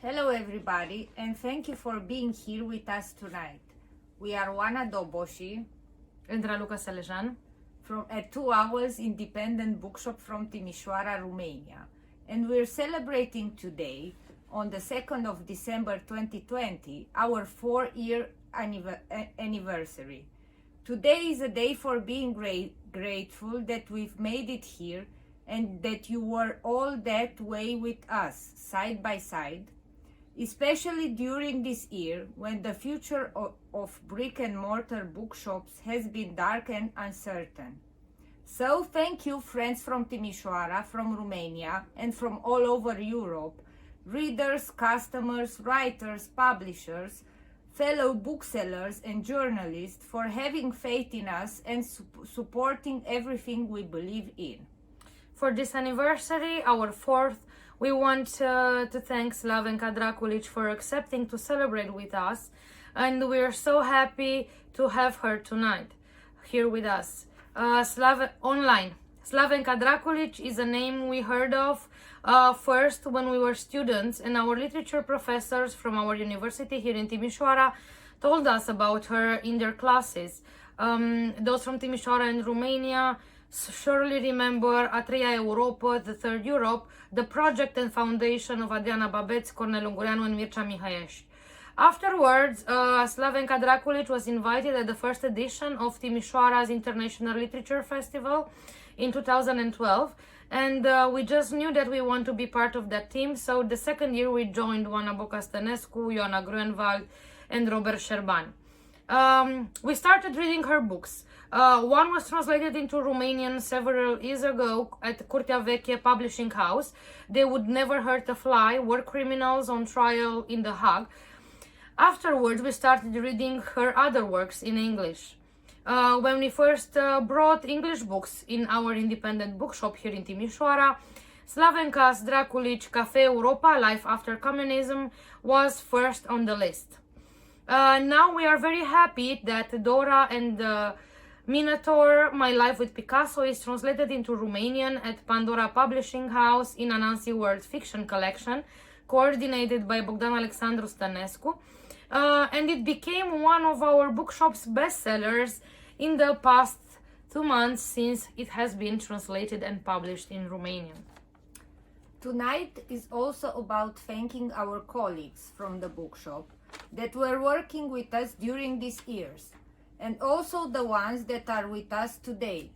Hello everybody, and thank you for being here with us tonight. We are Oana Doboshi and Raluca Selejan from a 2 hours independent bookshop from Timișoara, Romania. And we're celebrating today, on the 2nd of December 2020, our 4-year anniversary. Today is a day for being grateful that we've made it here and that you were all that way with us, side by side, especially during this year when the future of brick and mortar bookshops has been dark and uncertain. So thank you, friends from Timișoara, from Romania, and from all over Europe, readers, customers, writers, publishers, fellow booksellers and journalists, for having faith in us and supporting everything we believe in. For this anniversary, our 4th, we want to thank Slavenka Drakulić for accepting to celebrate with us, and we are so happy to have her tonight here with us. Online. Slavenka Drakulić is a name we heard of first when we were students, and our literature professors from our university here in Timișoara told us about her in their classes. Those from Timișoara and Romania surely remember A Treia Europa, The Third Europe, the project and foundation of Adriana Babeț, Cornel Ungureanu and Mircea Mihăieș. Afterwards, Slavenka Drakulić was invited at the first edition of Timișoara's International Literature Festival in 2012, and we just knew that we want to be part of that team, so the second year we joined Oana Bocastănescu, Ioana Gruenwald and Robert Șerban. We started reading her books. One was translated into Romanian several years ago at Curtea Veche Publishing House. They Would Never Hurt a Fly, War Criminals on Trial in The Hague. Afterwards, we started reading her other works in English. When we first brought English books in our independent bookshop here in Timișoara, Slavenka's Drakulić Café Europa, Life After Communism, was first on the list. Now we are very happy that Dora and Minotaur, My Life with Picasso, is translated into Romanian at Pandora Publishing House in Anansi World Fiction Collection, coordinated by Bogdan Alexandru Stănescu, and it became one of our bookshop's bestsellers in the past 2 months since it has been translated and published in Romanian. Tonight is also about thanking our colleagues from the bookshop that were working with us during these years, and also the ones that are with us today: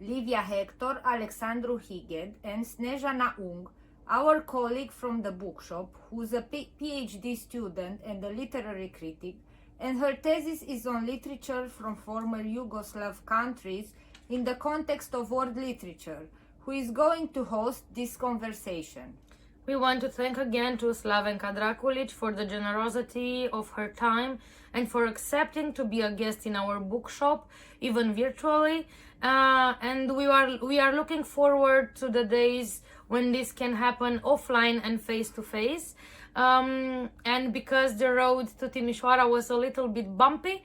Livia Hector, Alexandru Highed, and Snejana Ung, our colleague from the bookshop, who's a PhD student and a literary critic, and her thesis is on literature from former Yugoslav countries in the context of world literature, who is going to host this conversation. We want to thank again to Slavenka Drakulić for the generosity of her time and for accepting to be a guest in our bookshop, even virtually. And we are looking forward to the days when this can happen offline and face-to-face. And because the road to Timișoara was a little bit bumpy,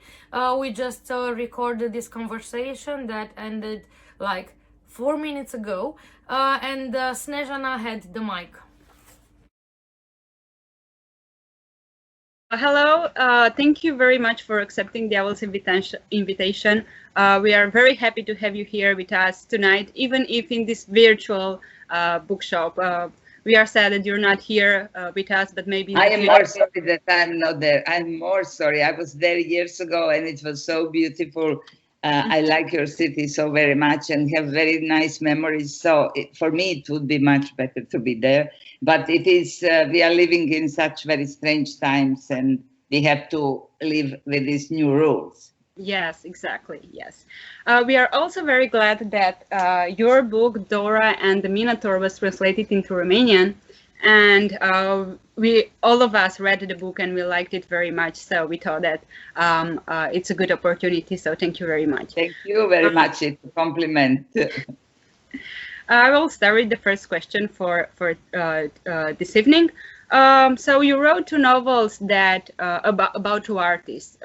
we just recorded this conversation that ended like 4 minutes ago, and Snejana had the mic. Hello, thank you very much for accepting the Owl's invitation. We are very happy to have you here with us tonight, even if in this virtual bookshop. We are sad that you're not here with us, but maybe... I am more sorry that I'm not there. I'm more sorry. I was there years ago and it was so beautiful. I like your city so very much and have very nice memories. So for me, it would be much better to be there. But it is, we are living in such very strange times and we have to live with these new rules. Yes, exactly. Yes. We are also very glad that your book, Dora and the Minotaur, was translated into Romanian. And we, all of us, read the book and we liked it very much. So we thought that it's a good opportunity. So thank you very much. Thank you very much. It's a compliment. I will start with the first question for this evening. So you wrote 2 novels that about 2 artists.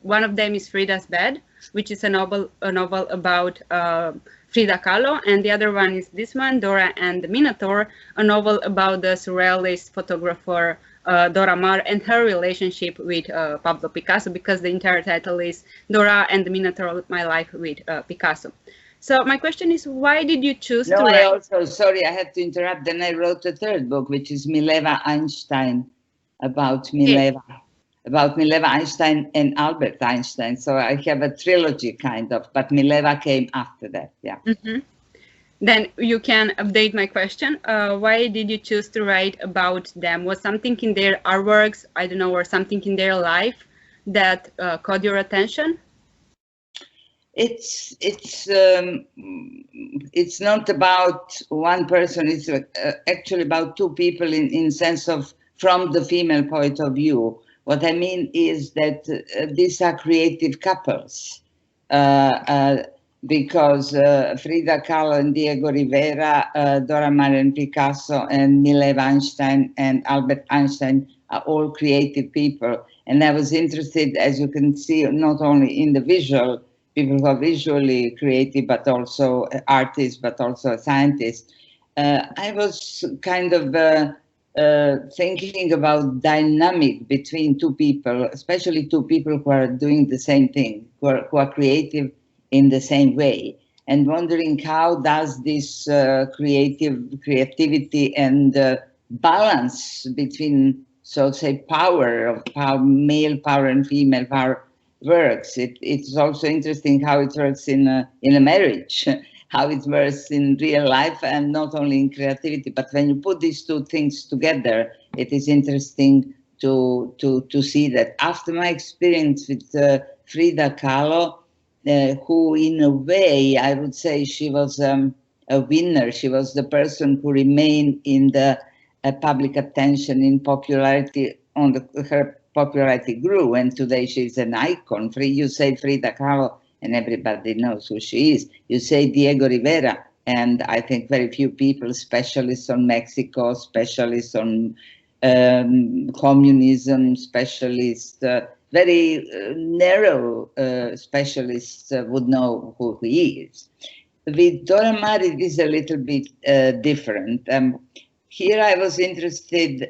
One of them is Frida's Bed, which is a novel about Frida Kahlo, and the other one is this one, Dora and the Minotaur, a novel about the surrealist photographer Dora Maar and her relationship with Pablo Picasso, because the entire title is Dora and the Minotaur, My Life with Picasso. So my question is, why did you choose to write? I also, sorry, I had to interrupt. Then I wrote a third book, which is Mileva Einstein, about Mileva. About Mileva Einstein and Albert Einstein. So I have a trilogy kind of, but Mileva came after that, yeah. Mm-hmm. Then you can update my question. Why did you choose to write about them? Was something in their artworks, I don't know, or something in their life that caught your attention? It's not about one person. It's actually about two people in sense of from the female point of view. What I mean is that these are creative couples because Frida Kahlo and Diego Rivera, Dora Maar and Picasso, and Mileva Einstein and Albert Einstein are all creative people. And I was interested, as you can see, not only in the visual, people who are visually creative, but also artists, but also scientists. I was kind of thinking about dynamic between two people, especially two people who are doing the same thing, who are creative in the same way, and wondering how does this creativity and balance between, so to say, male power and female power works. It's also interesting how it works in a marriage, how it works in real life, and not only in creativity. But when you put these two things together, it is interesting to see that. After my experience with Frida Kahlo, who in a way, I would say she was a winner. She was the person who remained in the public attention, in popularity, her popularity grew, and today she's an icon. You say Frida Kahlo, and everybody knows who she is. You say Diego Rivera, and I think very few people, specialists on Mexico, specialists on communism, specialists, very narrow specialists would know who he is. With Dora Maar, it is a little bit different. Here I was interested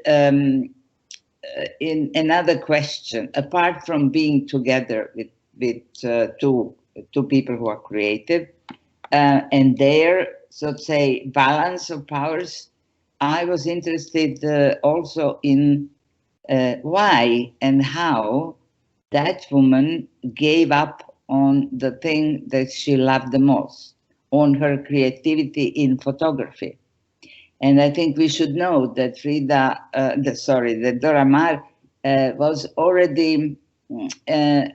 in another question, apart from being together with two people who are creative and their, so to say, balance of powers. I was interested also in why and how that woman gave up on the thing that she loved the most, on her creativity in photography. And I think we should know that that Dora Maar was already a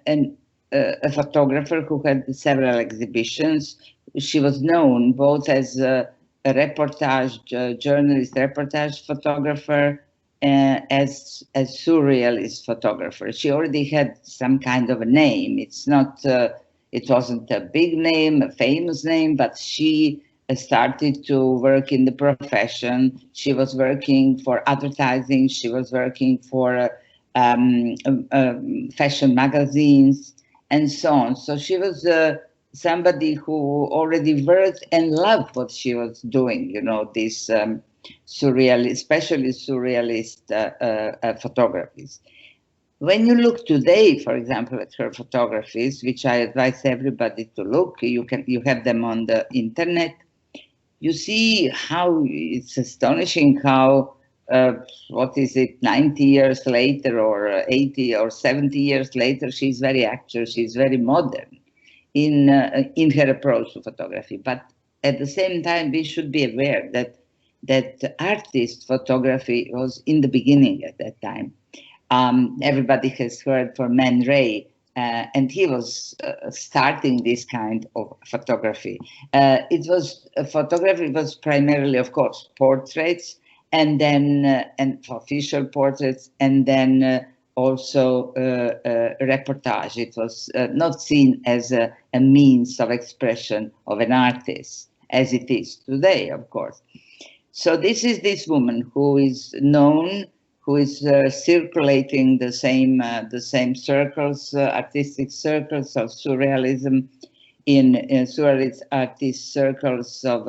photographer who had several exhibitions. She was known both as a journalist, reportage photographer, as surrealist photographer. She already had some kind of a name. It wasn't a big name, a famous name, but she started to work in the profession. She was working for advertising. She was working for fashion magazines and so on. So she was somebody who already worked and loved what she was doing, this surrealist, especially surrealist photographies. When you look today, for example, at her photographies, which I advise everybody to look, you have them on the internet. You see how it's astonishing how 90 years later, or 80 or 70 years later, she's very actual, she's very modern in her approach to photography. But at the same time, we should be aware that artist photography was in the beginning at that time. Everybody has heard for Man Ray, and he was starting this kind of photography. Photography was primarily, of course, portraits, and then official portraits, and then also reportage. It was not seen as a means of expression of an artist, as it is today, of course. So this is this woman who is known, who is circulating the same circles, artistic circles of surrealism, in surrealist artist circles of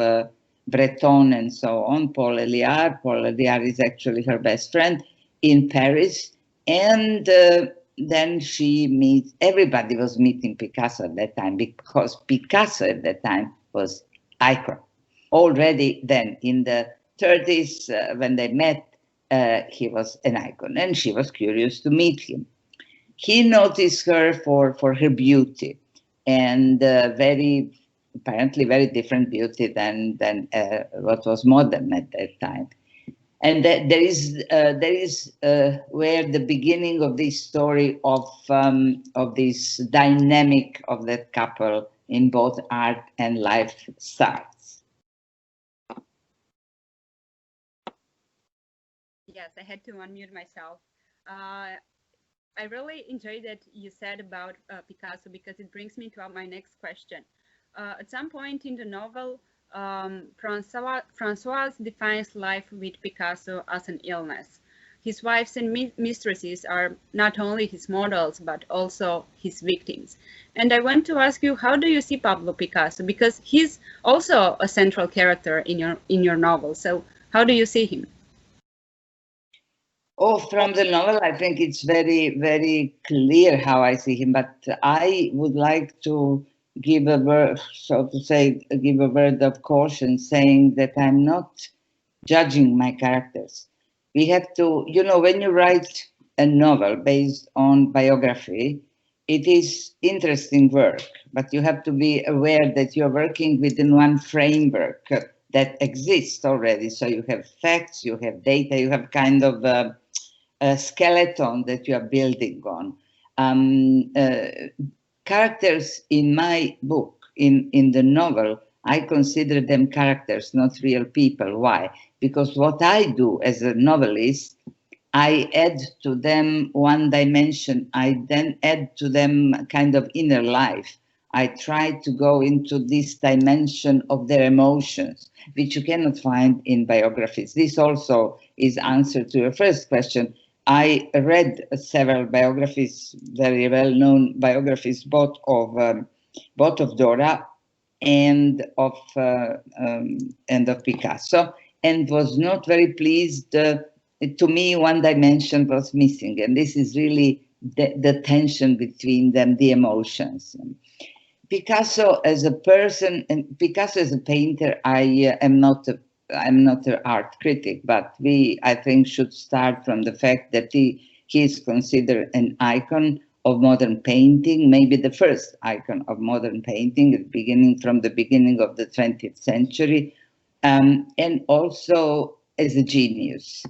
Breton and so on, Paul Éliard. Paul Éliard is actually her best friend in Paris. And then she meets, everybody was meeting Picasso at that time, because Picasso at that time was icon. Already then in the 30s, when they met, he was an icon, and she was curious to meet him. He noticed her for her beauty, and apparently very different beauty than what was modern at that time. And there is where the beginning of this story of this dynamic of that couple in both art and life starts. Yes, I had to unmute myself. I really enjoyed that you said about Picasso, because it brings me to my next question. At some point in the novel, Françoise defines life with Picasso as an illness. His wives and mistresses are not only his models, but also his victims. And I want to ask you, how do you see Pablo Picasso? Because he's also a central character in your novel. So how do you see him? Oh, from the novel, I think it's very, very clear how I see him, but I would like to give a word, so to say, give a word of caution, saying that I'm not judging my characters. We have to, when you write a novel based on biography, it is interesting work, but you have to be aware that you're working within one framework that exists already. So you have facts, you have data, you have kind of a skeleton that you are building on. Characters in my book, in the novel, I consider them characters, not real people. Why? Because what I do as a novelist, I add to them one dimension. I then add to them kind of inner life. I try to go into this dimension of their emotions, which you cannot find in biographies. This also is answer to your first question. I read several biographies, very well-known biographies, both of Dora and of Picasso, and was not very pleased. To me, one dimension was missing, and this is really the tension between them, the emotions. Picasso as a person and Picasso as a painter, I'm not an art critic, but I think, should start from the fact that he is considered an icon of modern painting, maybe the first icon of modern painting, from the beginning of the 20th century, and also as a genius.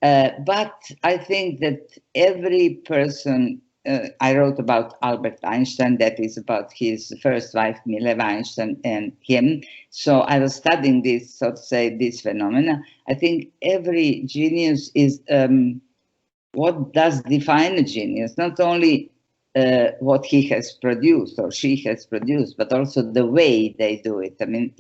But I think that every person, I wrote about Albert Einstein, that is about his first wife, Mileva Einstein, and him. So I was studying this, so to say, this phenomena. I think every genius is, what does define a genius? Not only what he has produced or she has produced, but also the way they do it. I mean,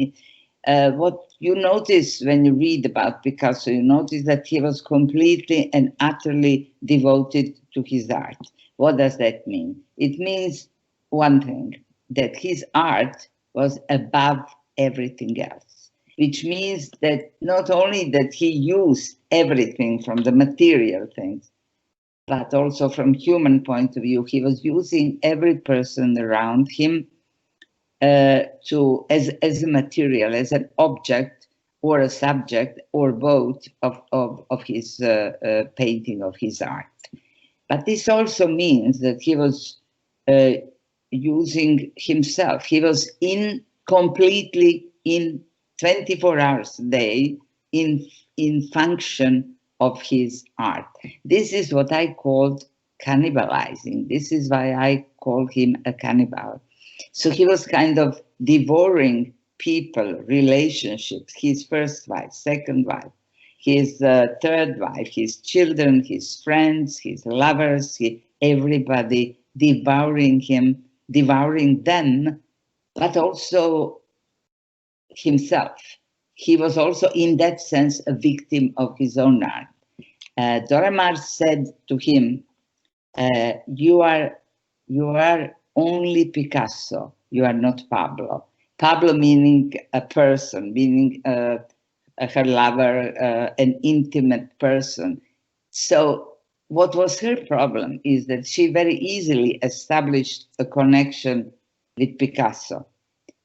what you notice when you read about Picasso, you notice that he was completely and utterly devoted to his art. What does that mean? It means one thing, that his art was above everything else, which means that not only that he used everything from the material things, but also from human point of view, he was using every person around him as a material, as an object or a subject or both of his painting, of his art. But this also means that he was using himself. He was completely in 24 hours a day in function of his art. This is what I called cannibalizing. This is why I call him a cannibal. So he was kind of devouring people, relationships, his first wife, second wife, his third wife, his children, his friends, his lovers, everybody devouring him, devouring them, but also himself. He was also, in that sense, a victim of his own art. Dora Maar said to him, you are only Picasso. you are not Pablo. Pablo meaning a person, meaning her lover, an intimate person. So what was her problem is that she very easily established a connection with Picasso.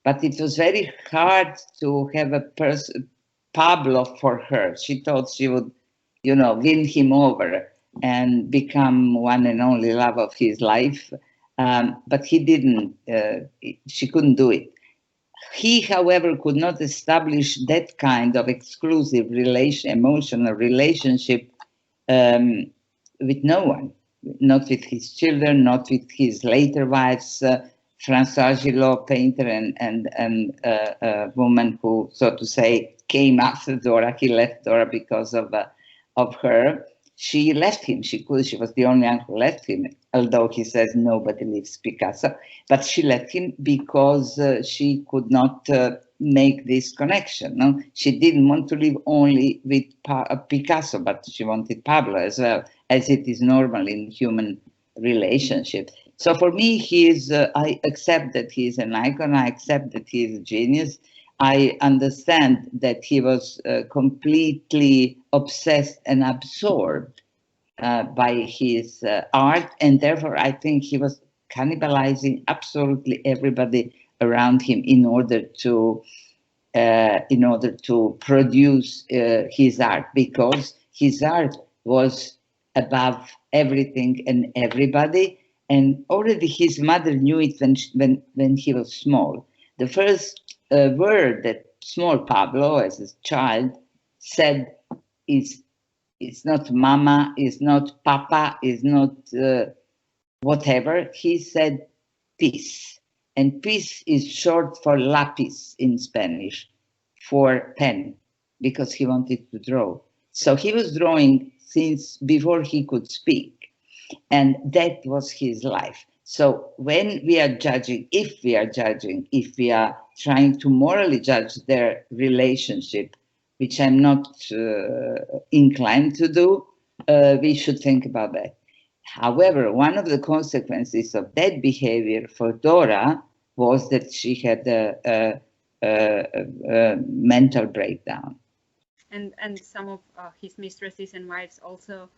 But it was very hard to have a person, Pablo, for her. She thought she would, win him over and become one and only love of his life. But he didn't, she couldn't do it. He, however, could not establish that kind of exclusive emotional relationship with no one, not with his children, not with his later wives, François Gillot, painter and a woman who, so to say, came after Dora. He left Dora because of her. She left him. She was the only one who left him, although he says nobody leaves Picasso. But she left him because she could not make this connection. No? She didn't want to live only with Picasso, but she wanted Pablo as well, as it is normal in human relationships. So for me, I accept that he is an icon. I accept that he is a genius. I understand that he was completely obsessed and absorbed by his art, and therefore I think he was cannibalizing absolutely everybody around him in order to produce his art, because his art was above everything and everybody. And already his mother knew it when he was small. The first word that small Pablo, as a child, said is not mama, is not papa, is not whatever. He said peace. And peace is short for lapis in Spanish, for pen, because he wanted to draw. So he was drawing since before he could speak. And that was his life. So when we are judging, if we are trying to morally judge their relationship, which I'm not inclined to do, we should think about that. However, one of the consequences of that behavior for Dora was that she had a mental breakdown. And some of his mistresses and wives also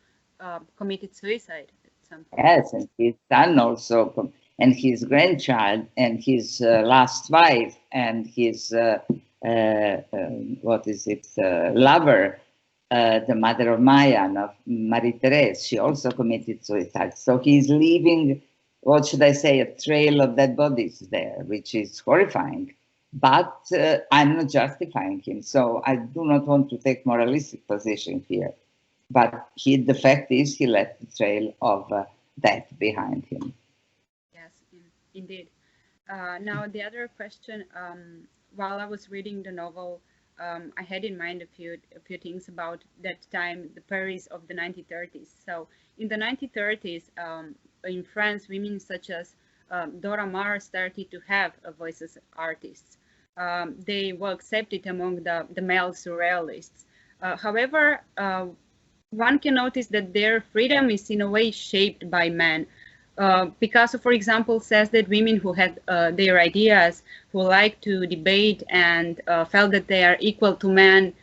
committed suicide at some point. Yes, and his son also, and his grandchild, and his last wife, and his lover, the mother of Maya, of Marie-Thérèse. She also committed suicide. So he's leaving, what should I say, a trail of dead bodies there, which is horrifying. But I'm not justifying him, so I do not want to take moralistic position here. But the fact is, he left the trail of death behind him. Yes, indeed. Now, the other question, while I was reading the novel, I had in mind a few things about that time, the Paris of the 1930s. So in the 1930s, in France, women such as Dora Maar started to have a voice as artists. They were accepted among the male surrealists. However, one can notice that their freedom is in a way shaped by men. Picasso, for example, says that women who had their ideas, who liked to debate and felt that they are equal to men,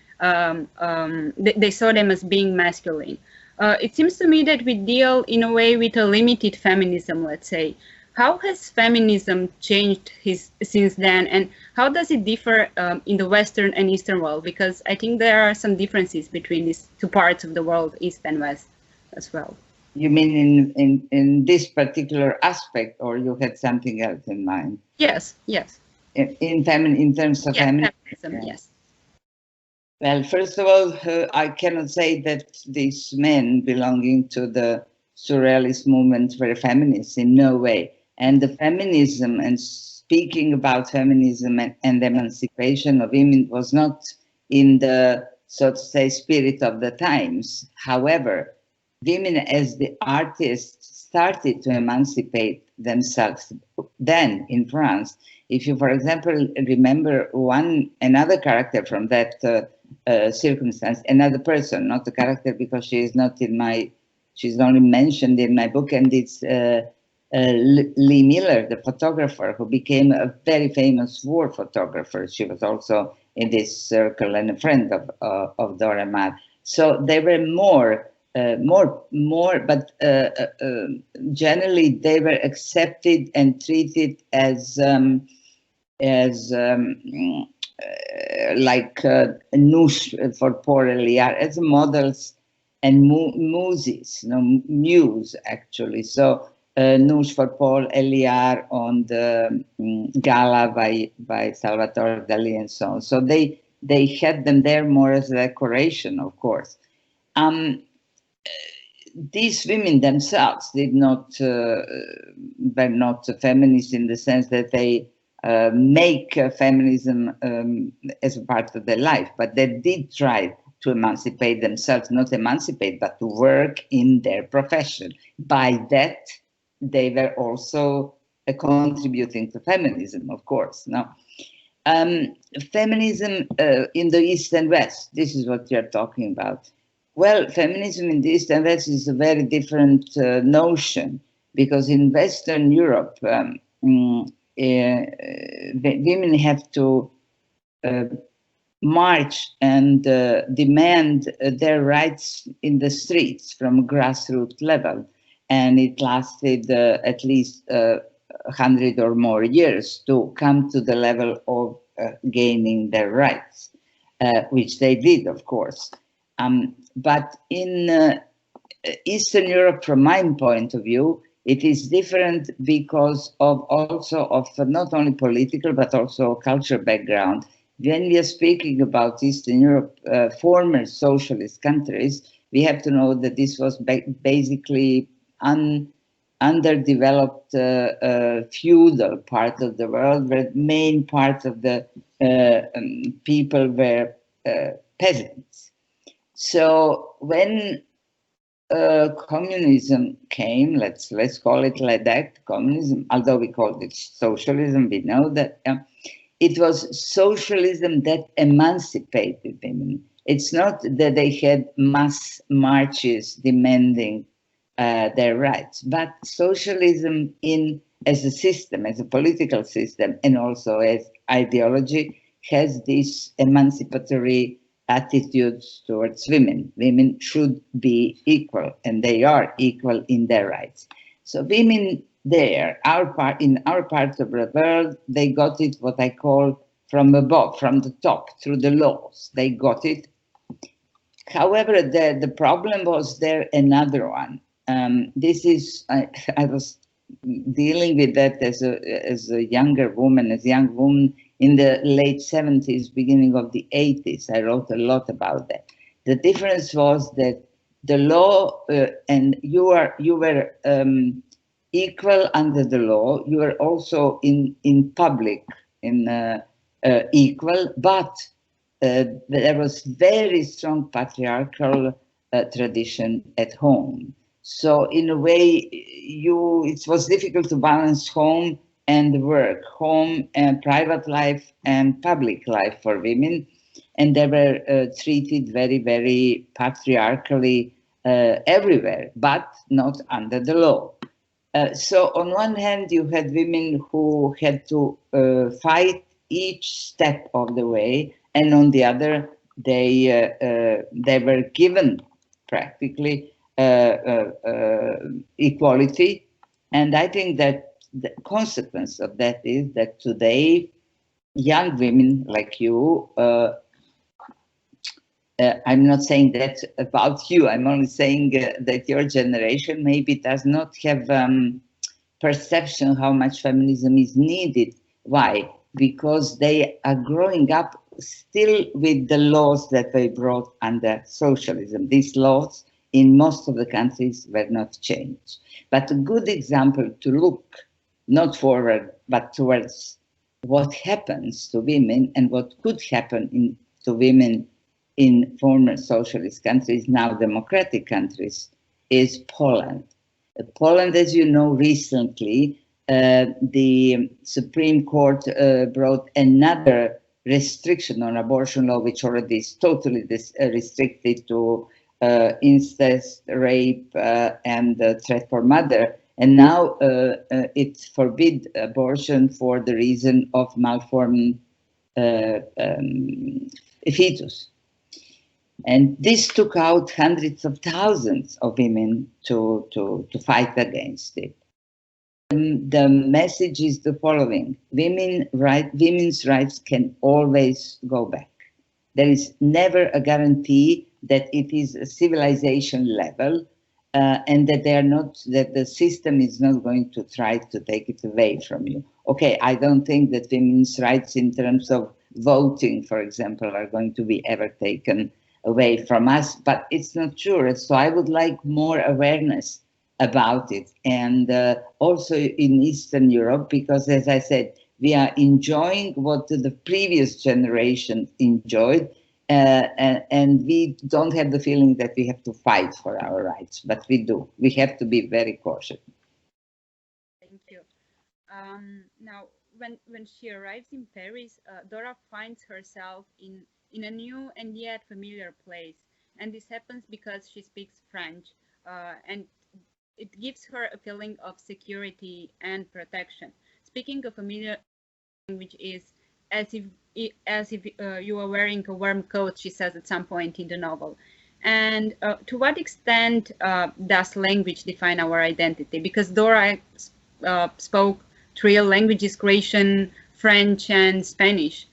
they saw them as being masculine. It seems to me that we deal in a way with a limited feminism, let's say. How has feminism changed since then, and how does it differ in the Western and Eastern world? Because I think there are some differences between these two parts of the world, East and West, as well. You mean in this particular aspect, or you had something else in mind? Yes. In terms of feminism, yes. Well, first of all, I cannot say that these men belonging to the surrealist movement were feminists in no way. And the feminism and speaking about feminism and emancipation of women was not in the, so to say, spirit of the times. However, women as the artists started to emancipate themselves then in France. If you, for example, remember another character from that circumstance, another person, not a character because she is not she's only mentioned in my book, and it's Lee Miller, the photographer, who became a very famous war photographer. She was also in this circle and a friend of Dora Maar. So they were more, but generally they were accepted and treated as like Nush for Paul Eliar, as models and muses, muse actually. So Nush for Paul Eliar on the Gala by Salvatore Dali and so on. So they had them there more as a decoration, of course. These women themselves were not feminists in the sense that they make feminism as a part of their life, but they did try to emancipate themselves, not emancipate, but to work in their profession. By that, they were also contributing to feminism, of course. Now, feminism in the East and West, this is what you're talking about. Well, feminism in the East and West is a very different notion, because in Western Europe, women have to march and demand their rights in the streets from a grassroots level. And it lasted at least 100 or more years to come to the level of gaining their rights, which they did, of course. But in Eastern Europe, from my point of view, it is different because of not only political, but also cultural background. When we are speaking about Eastern Europe, former socialist countries, we have to know that this was basically underdeveloped feudal part of the world, where the main part of the people were peasants. So when communism came, let's call it like that, communism, although we called it socialism, we know that it was socialism that emancipated women. It's not that they had mass marches demanding their rights, but socialism as a system, as a political system, and also as ideology, has this emancipatory attitudes towards women. Women should be equal, and they are equal in their rights. So women there, in our part of the world, they got it, what I call from above, from the top, through the laws. They got it. However, the problem was there another one. This is, I was dealing with that as a younger woman, in the late 70s, beginning of the 80s. I wrote a lot about that. The difference was that the law, and you were equal under the law. You were also in public equal, but there was very strong patriarchal tradition at home. So in a way, it was difficult to balance home and work, home and private life and public life for women. And they were treated very, very patriarchally everywhere, but not under the law. So on one hand, you had women who had to fight each step of the way, and on the other, they were given practically equality. And I think that the consequence of that is that today, young women like you, I'm not saying that about you, I'm only saying that your generation maybe does not have perception how much feminism is needed. Why? Because they are growing up still with the laws that they brought under socialism. These laws in most of the countries were not changed. But a good example to look not forward, but towards what happens to women and what could happen to women in former socialist countries, now democratic countries, is Poland. Poland, as you know, recently, the Supreme Court brought another restriction on abortion law, which already is totally restricted to incest, rape, and threat for murder. And now it forbids abortion for the reason of malformed fetus. And this took out hundreds of thousands of women to fight against it. The message is the following: women's rights can always go back. There is never a guarantee that it is a civilization level, and that that the system is not going to try to take it away from you. Okay, I don't think that women's rights in terms of voting, for example, are going to be ever taken away from us, but it's not sure. So I would like more awareness about it, and also in Eastern Europe, because as I said, we are enjoying what the previous generation enjoyed, and we don't have the feeling that we have to fight for our rights, but we do. We have to be very cautious. Thank you. Now, when she arrives in Paris, Dora finds herself in a new and yet familiar place, and this happens because she speaks French, and it gives her a feeling of security and protection. Speaking a familiar language is as if you are wearing a warm coat, she says at some point in the novel. And to what extent does language define our identity? Because Dora spoke 3 languages: Croatian, French, and Spanish.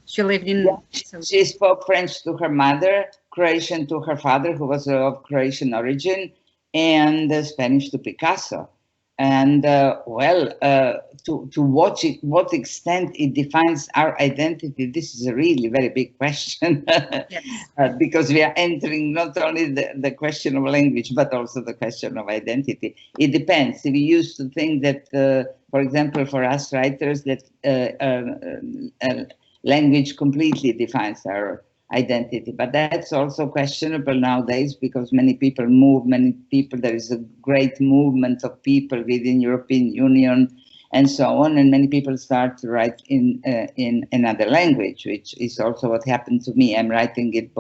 She lived in... Yeah. She spoke French to her mother, Croatian to her father, who was of Croatian origin, and Spanish to Picasso. And to what extent it defines our identity, this is a really very big question. Yes. Because we are entering not only the question of language, but also the question of identity. It depends. We used to think that, for example, for us writers, that language completely defines our identity, but that's also questionable nowadays, because many people, there is a great movement of people within European Union and so on, and many people start to write in another language, which is also what happened to me. I'm writing it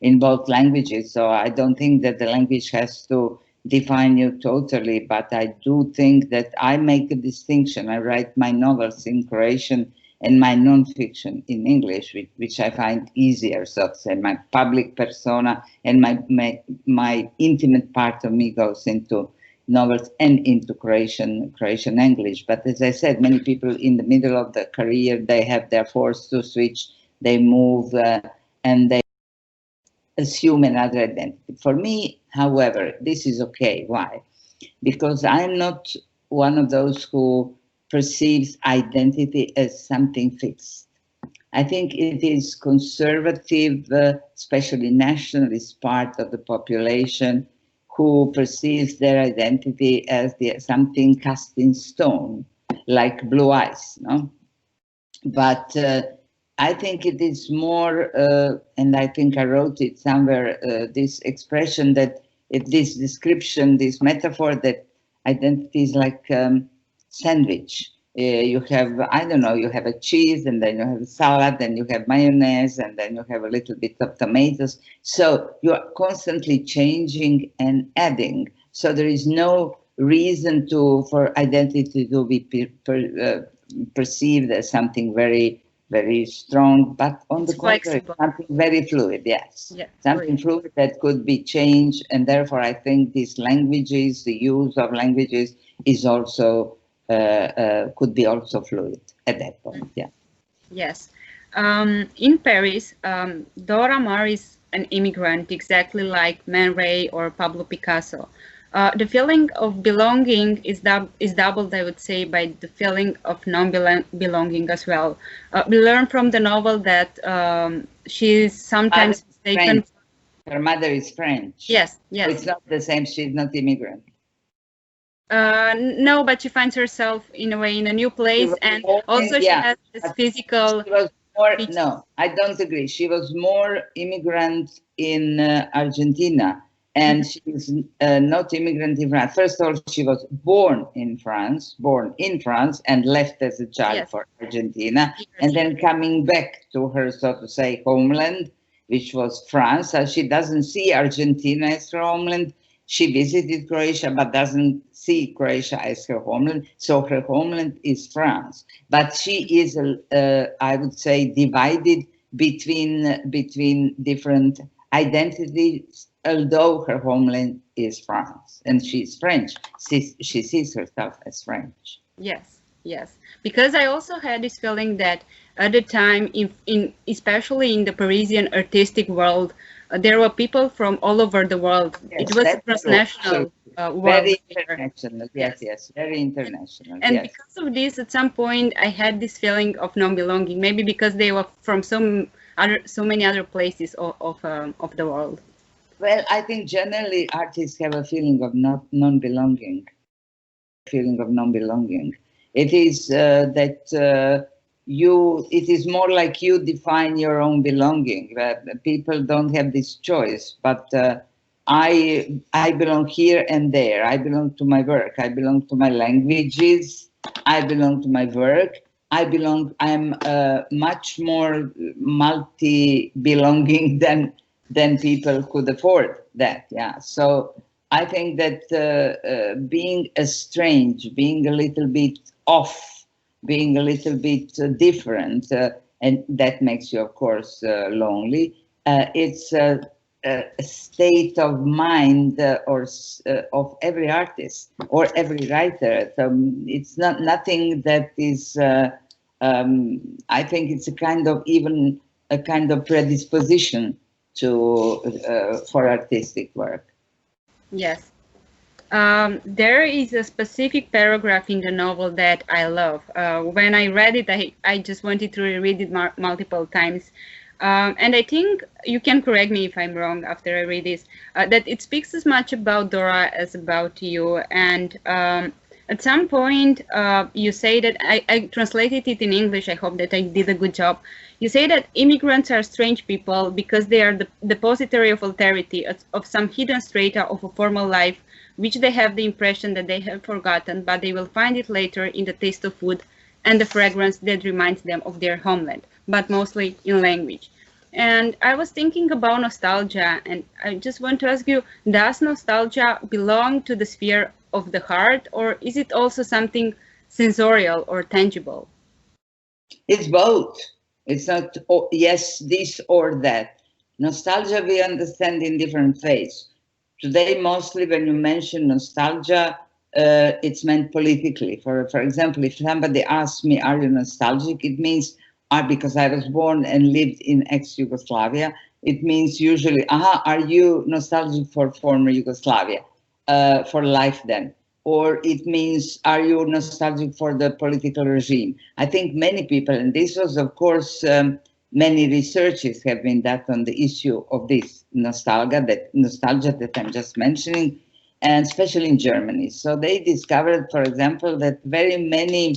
in both languages, so I don't think that the language has to define you totally, but I do think that I make a distinction. I write my novels in Croatian and my non-fiction in English, which I find easier, so to say. My public persona and my intimate part of me goes into novels and into Croatian English. But as I said, many people in the middle of the career, they're forced to switch, they move, and they assume another identity. For me, however, this is okay. Why? Because I'm not one of those who perceives identity as something fixed. I think it is conservative, especially nationalist part of the population, who perceives their identity as something cast in stone, like blue ice. No? But I think it is more, and I think I wrote it somewhere, this expression that, this description, this metaphor that identity is like sandwich. You have, I don't know, you have a cheese, and then you have a salad, and you have mayonnaise, and then you have a little bit of tomatoes. So you are constantly changing and adding. So there is no reason for identity to be perceived as something very, very strong, but on the contrary, something very fluid, yes. Yeah, something fluid that could be changed, and therefore I think these languages, the use of languages is also, could be also fluid at that point, yeah. Yes. In Paris, Dora marries an immigrant exactly like Man Ray or Pablo Picasso. The feeling of belonging is doubled, I would say, by the feeling of non-belonging as well. We learn from the novel that she is sometimes mistaken. Her mother is French. Yes, yes. So it's not the same, she's not immigrant. No, but she finds herself in a way in a new place, and also she has this physical... She was more, no, I don't agree. She was more immigrant in Argentina. And she is not immigrant in France. First of all, she was born in France, and left as a child for Argentina, and then coming back to her, so to say, homeland, which was France. So she doesn't see Argentina as her homeland, She visited Croatia, but doesn't see Croatia as her homeland. So her homeland is France. But she is, I would say, divided between different identities, although her homeland is France, and she's French. She sees herself as French. Yes, yes. Because I also had this feeling that at the time, especially in the Parisian artistic world, there were people from all over the world. Yes, it was a transnational world. Very international. Yes, very international. And yes. because of this, at some point, I had this feeling of non-belonging. Maybe because they were from so many other places of the world. Well, I think generally artists have a feeling of non-belonging. It is that it is more like you define your own belonging. People don't have this choice, but I belong here and there. I belong to my work. I belong to my languages. I belong to my work. I'm much more multi-belonging than people could afford that. Yeah. So I think that being estranged, being a little bit off, being a little bit different, and that makes you, of course, lonely. It's a state of mind of every artist or every writer. So it's not nothing that is. I think it's even a kind of predisposition for artistic work. Yes. There is a specific paragraph in the novel that I love. When I read it, I just wanted to reread it multiple times. And I think you can correct me if I'm wrong after I read this, that it speaks as much about Dora as about you. And at some point, you say that, I translated it in English, I hope that I did a good job. You say that immigrants are strange people because they are the depository of alterity, of some hidden strata of a formal life, which they have the impression that they have forgotten, but they will find it later in the taste of food and the fragrance that reminds them of their homeland, but mostly in language. And I was thinking about nostalgia, and I just want to ask you, does nostalgia belong to the sphere of the heart, or is it also something sensorial or tangible? It's both. It's not, yes, this or that. Nostalgia we understand in different ways. Today, mostly when you mention nostalgia, it's meant politically. For example, if somebody asks me, are you nostalgic? It means, because I was born and lived in ex-Yugoslavia, it means usually, are you nostalgic for former Yugoslavia, for life then? Or it means, are you nostalgic for the political regime? I think many people, and this was, of course, many researches have been done on the issue of this nostalgia that I'm just mentioning, and especially in Germany. So they discovered, for example, that very many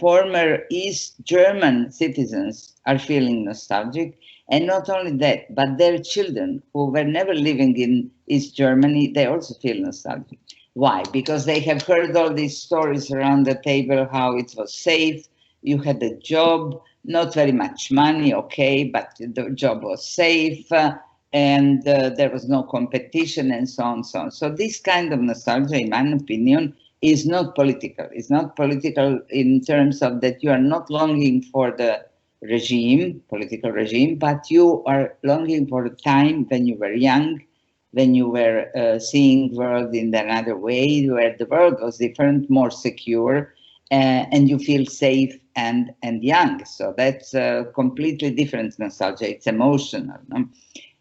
former East German citizens are feeling nostalgic. And not only that, but their children who were never living in East Germany, they also feel nostalgic. Why? Because they have heard all these stories around the table, how it was safe, you had a job, not very much money, okay, but the job was safe, and there was no competition, and so on, so on. So this kind of nostalgia, in my opinion, is not political. It's not political in terms of that you are not longing for the regime, political regime, but you are longing for the time when you were young, when you were seeing the world in another way, where the world was different, more secure, and you feel safe and young. So that's a completely different nostalgia. It's emotional. No?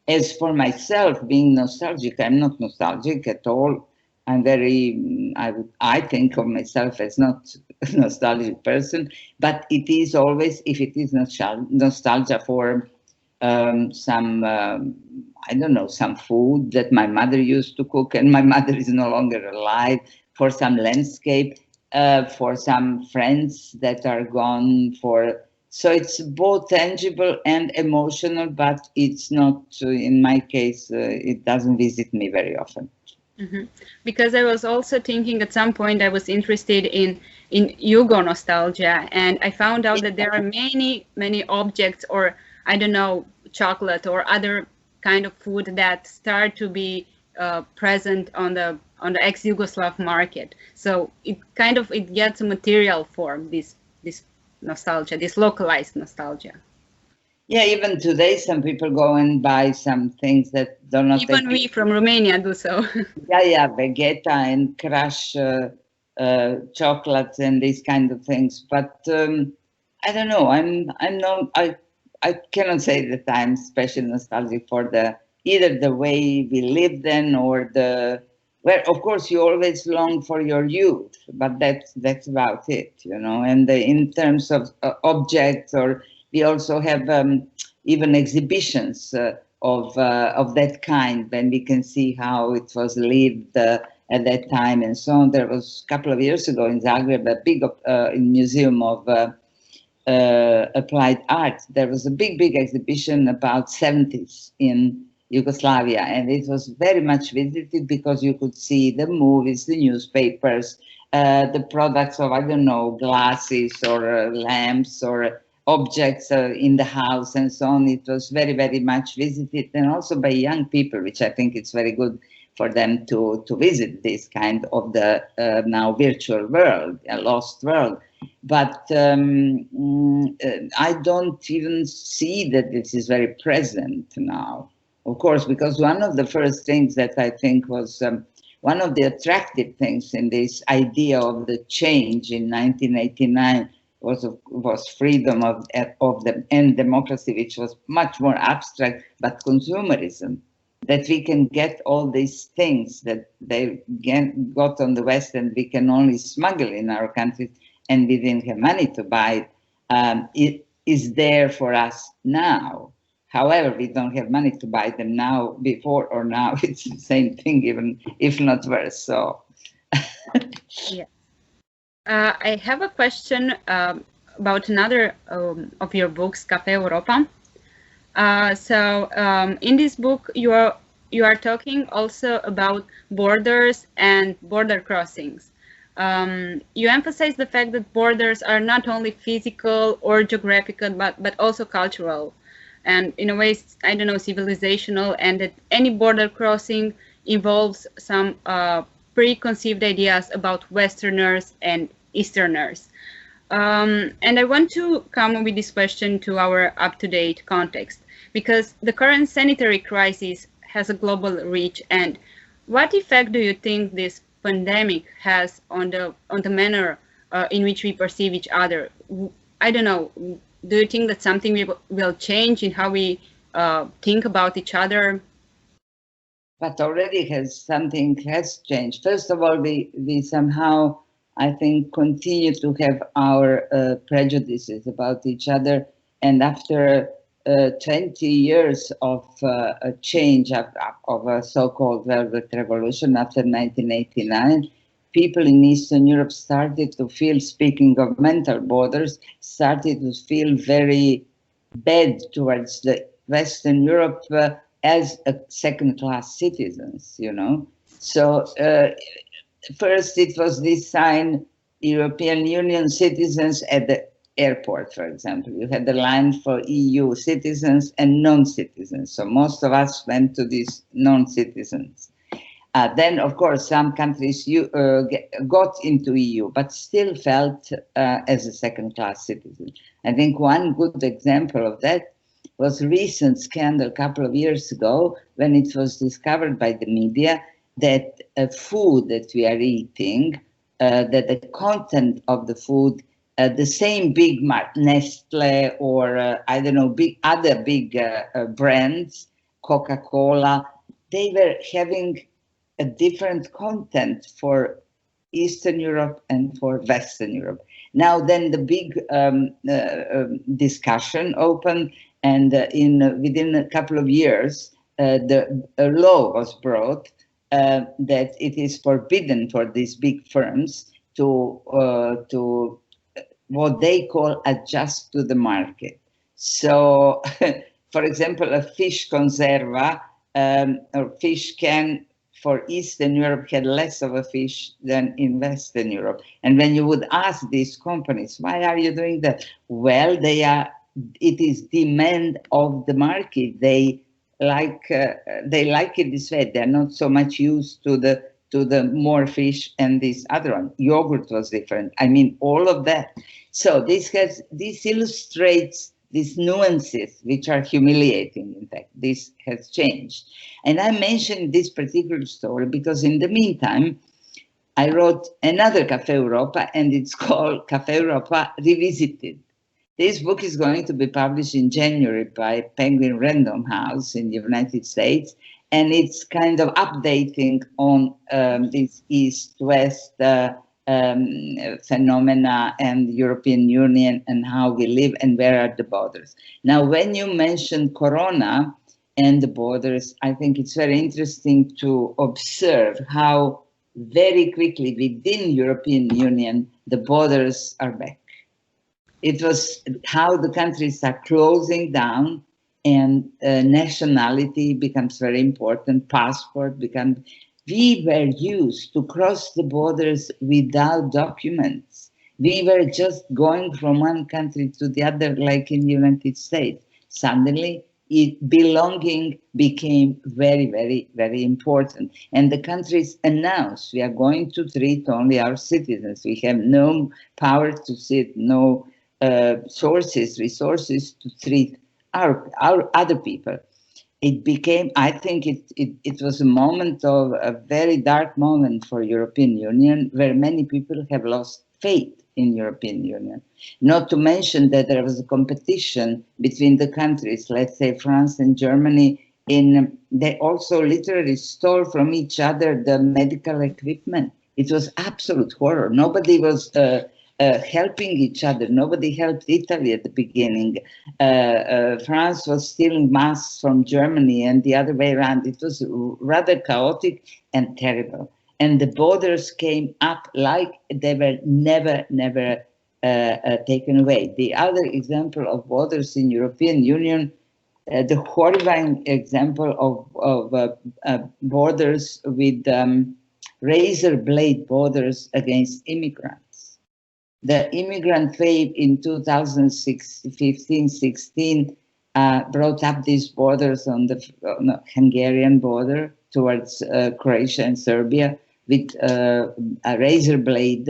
As for myself, being nostalgic, I'm not nostalgic at all. I'm very, I think of myself as not a nostalgic person, but it is always, if it is nostalgia for some, I don't know, some food that my mother used to cook and my mother is no longer alive, for some landscape, for some friends that are gone, so it's both tangible and emotional, but it's not, in my case, it doesn't visit me very often. Mm-hmm. Because I was also thinking at some point I was interested in Yugo nostalgia, and I found out that there are many objects, or I don't know, chocolate or other kind of food that start to be present on the ex-Yugoslav market. So it gets a material form, this nostalgia, this localized nostalgia. Yeah, even today, some people go and buy some things that do not. Even we from Romania do so. Yeah, Vegeta and Crush chocolates and these kind of things. But I don't know. I cannot say that I'm especially nostalgic for either the way we lived then or well, of course, you always long for your youth, but that's about it, you know. And in terms of objects, or we also have even exhibitions of that kind, when we can see how it was lived at that time and so on. There was a couple of years ago in Zagreb a big museum of applied art. There was a big exhibition about 70s in Yugoslavia, and it was very much visited because you could see the movies, the newspapers, the products of, I don't know, glasses or lamps or objects in the house and so on. It was very, very much visited, and also by young people, which I think it's very good for them to visit this kind of the now virtual world, a lost world. But I don't even see that this is very present now. Of course, because one of the first things that I think was one of the attractive things in this idea of the change in 1989 was freedom and democracy, which was much more abstract, but consumerism, that we can get all these things that they got on the West and we can only smuggle in our countries, and we didn't have money to buy it. It is there for us now. However, we don't have money to buy them now, before or now. It's the same thing, even if not worse. So, yeah. I have a question about another of your books, Cafe Europa. In this book, you are talking also about borders and border crossings. You emphasize the fact that borders are not only physical or geographical, but also cultural, and in a way, I don't know, civilizational, and that any border crossing involves some preconceived ideas about Westerners and Easterners. And I want to come with this question to our up-to-date context, because the current sanitary crisis has a global reach. And what effect do you think this pandemic has on the manner in which we perceive each other? I don't know. Do you think that something will change in how we think about each other? But already something has changed. First of all, we somehow, I think, continue to have our prejudices about each other. And after 20 years of a change of a so-called Velvet Revolution after 1989, people in Eastern Europe started to feel, speaking of mental borders, started to feel very bad towards the Western Europe as a second-class citizens, you know. So first it was this sign, European Union citizens at the airport, for example. You had the line for EU citizens and non-citizens. So most of us went to these non-citizens. Then, of course, some countries got into EU, but still felt as a second-class citizen. I think one good example of that was a recent scandal a couple of years ago, when it was discovered by the media that food that we are eating, that the content of the food, the same big Nestle or I don't know, other big brands, Coca-Cola, they were having a different content for Eastern Europe and for Western Europe. Now then the big discussion opened, and within a couple of years, a law was brought that it is forbidden for these big firms to what they call adjust to the market. So, for example, a fish conserva or fish can for Eastern Europe had less of a fish than in Western Europe. And when you would ask these companies, why are you doing that? Well, it is demand of the market. They they like it this way. They're not so much used to the more fish and this other one. Yogurt was different. I mean, all of that. So this illustrates these nuances which are humiliating. In fact, this has changed. And I mentioned this particular story because in the meantime, I wrote another Café Europa, and it's called Café Europa Revisited. This book is going to be published in January by Penguin Random House in the United States, and it's kind of updating on this East-West phenomena and the European Union and how we live and where are the borders. Now, when you mentioned Corona and the borders, I think it's very interesting to observe how very quickly within European Union, the borders are back. It was how the countries are closing down, and nationality becomes very important, passport becomes. We were used to cross the borders without documents. We were just going from one country to the other, like in the United States. Suddenly, belonging became very, very, very important. And the countries announced, we are going to treat only our citizens. We have no power to sit, no resources to treat our other people. It became, I think it was a very dark moment for European Union, where many people have lost faith in European Union. Not to mention that there was a competition between the countries, let's say France and Germany, they also literally stole from each other the medical equipment. It was absolute horror. Nobody was helping each other. Nobody helped Italy at the beginning. France was stealing masks from Germany and the other way around. It was rather chaotic and terrible. And the borders came up like they were never taken away. The other example of borders in European Union, the horrifying example of borders with razor blade borders against immigrants. The immigrant wave in 2015-16 brought up these borders on the Hungarian border towards Croatia and Serbia with a razor blade.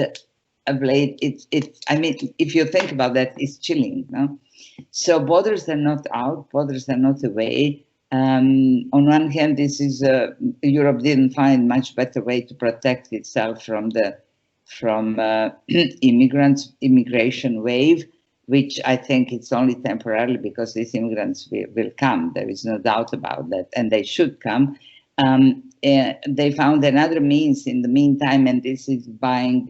I mean, if you think about that, it's chilling, no? So borders are not out, borders are not away. On one hand, this is Europe didn't find much better way to protect itself from immigration wave, which I think it's only temporarily because these immigrants will come. There is no doubt about that, and they should come. They found another means in the meantime, and this is buying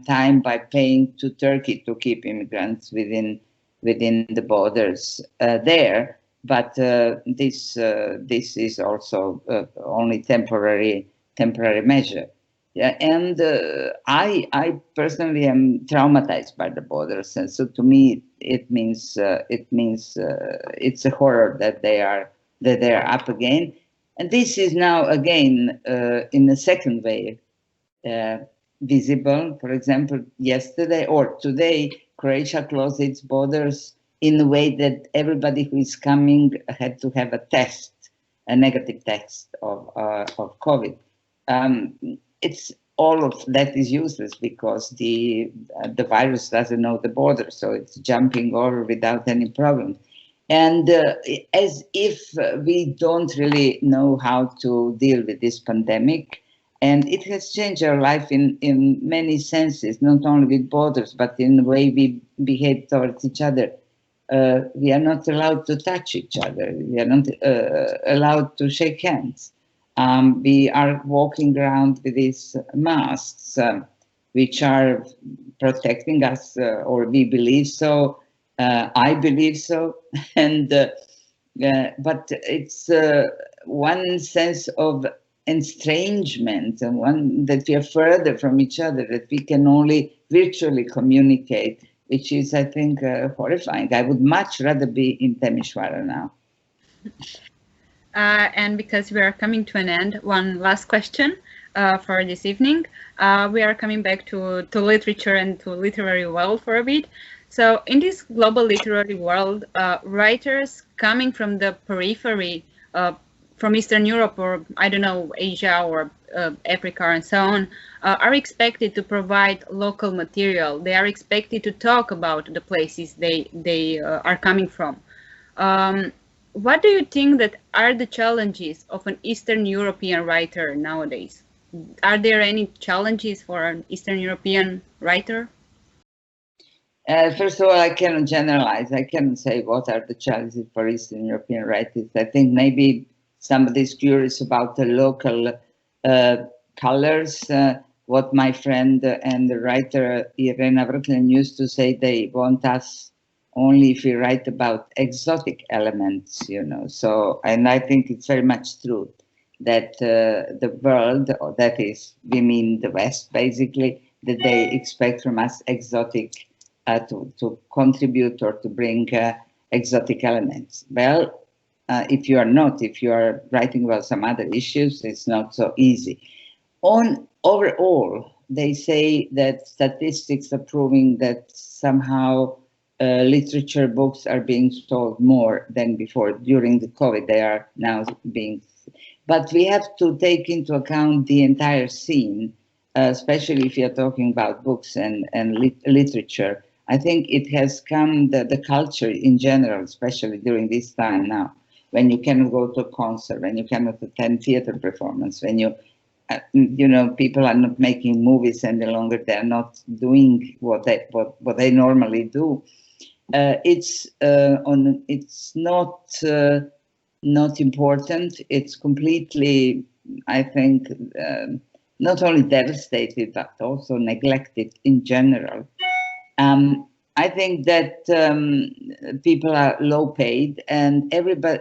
time by paying to Turkey to keep immigrants within the borders there. But this is also only temporary measure. Yeah, and I personally am traumatized by the borders, and so to me it means it's a horror that they are up again. And this is now again in the second wave visible. For example, yesterday or today, Croatia closed its borders in a way that everybody who is coming had to have a negative test of COVID. It's all of that is useless because the virus doesn't know the border, so it's jumping over without any problem. And as if we don't really know how to deal with this pandemic, and it has changed our life in many senses, not only with borders, but in the way we behave towards each other. We are not allowed to touch each other. We are not allowed to shake hands. We are walking around with these masks, which are protecting us, or we believe so. I believe so, and but it's one sense of estrangement, and one that we are further from each other, that we can only virtually communicate, which is, I think, horrifying. I would much rather be in Timișoara now. And because we are coming to an end, one last question for this evening. We are coming back to literature and to literary world for a bit. So in this global literary world, writers coming from the periphery from Eastern Europe or I don't know, Asia or Africa and so on, are expected to provide local material. They are expected to talk about the places they are coming from. What do you think that are the challenges of an Eastern European writer nowadays? Are there any challenges for an Eastern European writer? First of all, I cannot generalize. I cannot say what are the challenges for Eastern European writers. I think maybe somebody is curious about the local colors. What my friend and the writer Irena Vrkljan used to say, they want us only if we write about exotic elements, you know. So, and I think it's very much true that the world, or that is, we mean the West, basically, that they expect from us exotic, to contribute or to bring exotic elements. Well, if you are writing about some other issues, it's not so easy. Overall, they say that statistics are proving that somehow literature books are being sold more than before. During the COVID, they are now being. But we have to take into account the entire scene, especially if you're talking about books and literature. I think it has come, the culture in general, especially during this time now, when you cannot go to a concert, when you cannot attend theater performance, when you know, people are not making movies any longer, they're not doing what they normally do. It's not important. It's completely, I think, not only devastated but also neglected in general. I think that people are low paid and everybody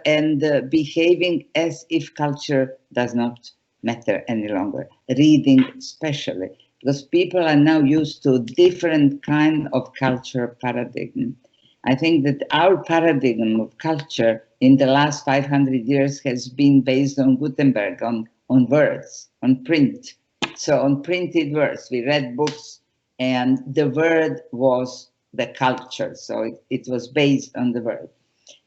behaving as if culture does not matter any longer. Reading especially, because people are now used to different kind of culture paradigm. I think that our paradigm of culture in the last 500 years has been based on Gutenberg, on words, on print. So on printed words, we read books and the word was the culture. So it was based on the word.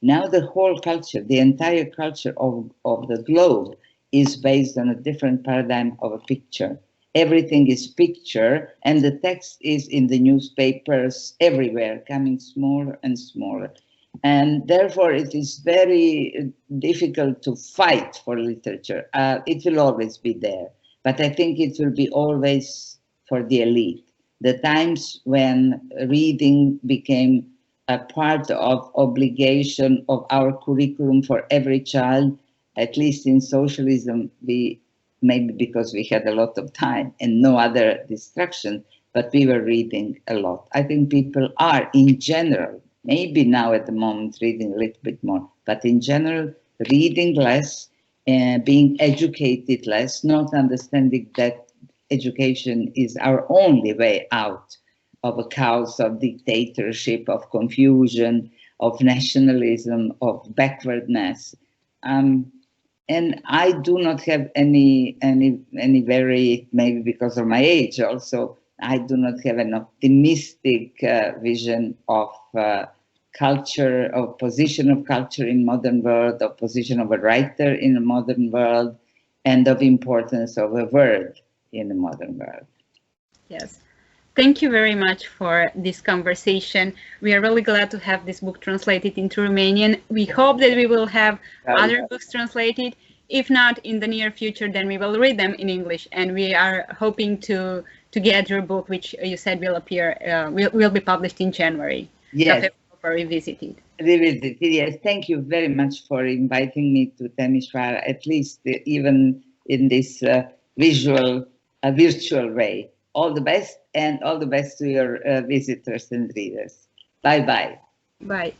Now the whole culture, the entire culture of the globe is based on a different paradigm of a picture. Everything is picture, and the text is in the newspapers everywhere, coming smaller and smaller. And therefore, it is very difficult to fight for literature. It will always be there, but I think it will be always for the elite. The times when reading became a part of obligation of our curriculum for every child, at least in socialism, maybe because we had a lot of time and no other distraction, but we were reading a lot. I think people are, in general, maybe now at the moment reading a little bit more, but in general, reading less, being educated less, not understanding that education is our only way out of a chaos of dictatorship, of confusion, of nationalism, of backwardness. And I do not have any very, maybe because of my age also, I do not have an optimistic vision of culture, of position of culture in modern world, of position of a writer in a modern world, and of importance of a word in the modern world. Yes. Thank you very much for this conversation. We are really glad to have this book translated into Romanian. We hope that we will have other books translated. If not in the near future, then we will read them in English. And we are hoping to get your book, which you said will appear, will be published in January. Yes. Revisited. Revisited, yes. Thank you very much for inviting me to Timișoara, at least even in this virtual way. All the best, and all the best to your visitors and readers. Bye-bye. Bye.